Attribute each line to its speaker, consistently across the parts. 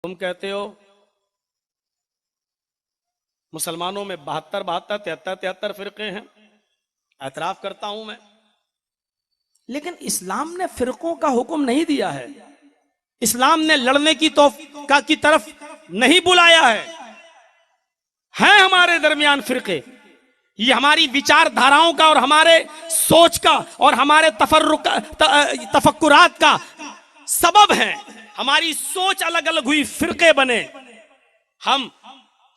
Speaker 1: तुम कहते हो मुसलमानों में 72 72 73 73 फिरके हैं, एतराफ करता हूं मैं, लेकिन इस्लाम ने फिरकों का हुक्म नहीं दिया है। इस्लाम ने लड़ने की की तरफ नहीं बुलाया है हमारे दरमियान फिरके। ये हमारी विचारधाराओं का और हमारे सोच का और हमारे तफक्कुरात का सबब है। हमारी सोच अलग अलग हुई, फिरके बने। हम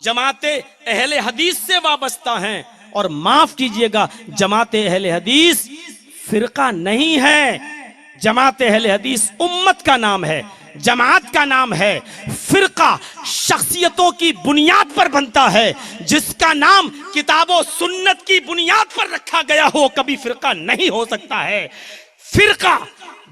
Speaker 1: जमाते अहले हदीस से वाबस्ता हैं, और माफ कीजिएगा, जमाते अहले हदीस फिरका नहीं है। जमाते अहले हदीस उम्मत का नाम है, जमात का नाम है। फिरका शख्सियतों की बुनियाद पर बनता है। जिसका नाम किताबों सुन्नत की बुनियाद पर रखा गया हो, कभी फिरका नहीं हो सकता है। फिरका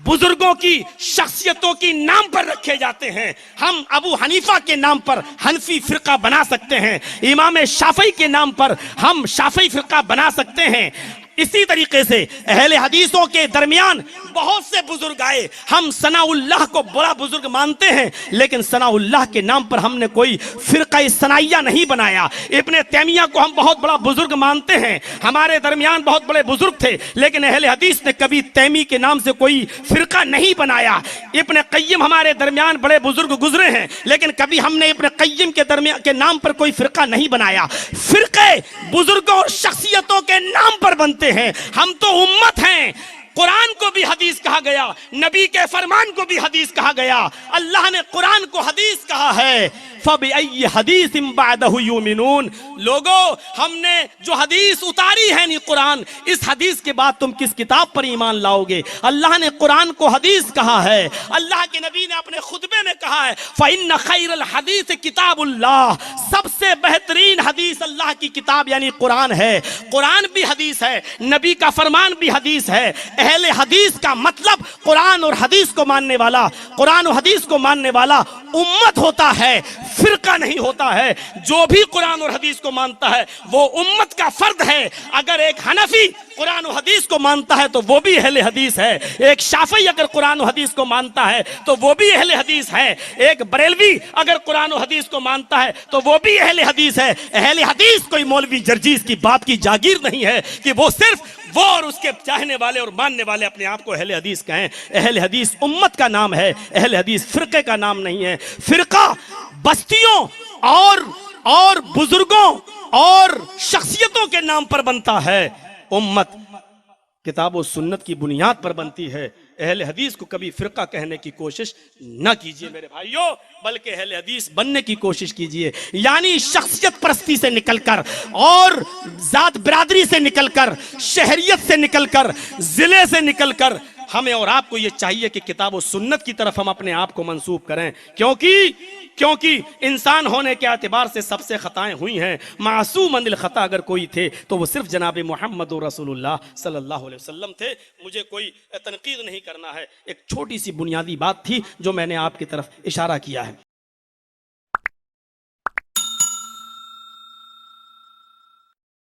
Speaker 1: बुजुर्गों की शख्सियतों की नाम पर रखे जाते हैं। हम अबू हनीफा के नाम पर हनफी फिरका बना सकते हैं, इमाम शाफई के नाम पर हम शाफई फिरका बना सकते हैं। इसी तरीके से अहले हदीसों के दरमियान बहुत से बुजुर्ग आए। हम सनाउल्लाह को बड़ा बुजुर्ग मानते हैं, लेकिन सनाउल्लाह के नाम पर हमने कोई फिरका सनाइया नहीं बनाया। इब्ने तैमिया को हम बहुत बड़ा बुजुर्ग मानते हैं, हमारे दरमियान बहुत बड़े बुजुर्ग थे, लेकिन अहले हदीस ने कभी तैमी के नाम से कोई फिरका नहीं बनाया। इब्ने कय्यम हमारे दरमियान बड़े बुजुर्ग गुजरे हैं, लेकिन कभी हमने इब्ने कय्यम के दरमियान के नाम पर कोई फिरका नहीं बनाया। फिरके बुजुर्गों और शख्सियतों के नाम पर बनते हैं। हम तो उम्मत हैं। कुरान को भी हदीस कहा गया, नबी के फरमान को भी हदीस कहा गया। अल्लाह ने कुरान को हदीस कहा है, फबिअय्यि हदीसिम बअदहु युमिनून। लोगों, हमने जो हदीस उतारी है नी कुरान, इस हदीस के बाद तुम किस किताब पर ईमान लाओगे? अल्लाह ने कुरान को हदीस कहा है। अल्लाह के नबी ने अपने खुतबे में कहा है, फइन्न खैरल हदीस किताबुल्लाह। सबसे बेहतरीन हदीस अल्लाह की किताब यानी कुरान है। कुरान भी हदीस है, नबी का फरमान भी हदीस है। अहले हदीस का मतलब कुरान और हदीस को मानने वाला, कुरान और हदीस को मानने वाला उम्मत होता है, फिरका नहीं होता है। जो भी कुरान और हदीस को मानता है वो उम्मत का फर्द है। अगर एक हनफी कुरान और हदीस को मानता है तो वो भी अहले हदीस है। एक शाफी अगर कुरान और हदीस को मानता है तो वो भी अहले हदीस है। एक बरेलवी अगर कुरान और हदीस को मानता है तो वो भी अहले हदीस है। अहले हदीस कोई मौलवी जर्जीस की बात की जागीर नहीं है कि वो सिर्फ वो और उसके चाहने वाले और मानने वाले अपने आप को अहले हदीस कहें। अहले हदीस उम्मत का नाम है, अहले हदीस फिरके का नाम नहीं है। फिरका बस्तियों और बुजुर्गों और शख्सियतों के नाम पर बनता है। उम्मत किताब और सुन्नत की बुनियाद पर बनती है। अहले हदीस को कभी फिरका कहने की कोशिश न कीजिए मेरे भाइयों, बल्कि अहले हदीस बनने की कोशिश कीजिए। यानी शख्सियत परस्ती से निकलकर और जात बिरादरी से निकलकर, शहरियत से निकलकर, जिले से निकलकर हमें और आपको ये चाहिए कि किताब और सुन्नत की तरफ हम अपने आप को मंसूब करें। क्योंकि इंसान होने के एतबार से सबसे खताएं हुई हैं। मासूम अनिल खता अगर कोई थे तो वो सिर्फ जनाब मोहम्मद रसूलुल्लाह सल्लल्लाहु अलैहि वसल्लम थे। मुझे कोई तनकीद नहीं करना है, एक छोटी सी बुनियादी बात थी जो मैंने आपकी तरफ इशारा किया है।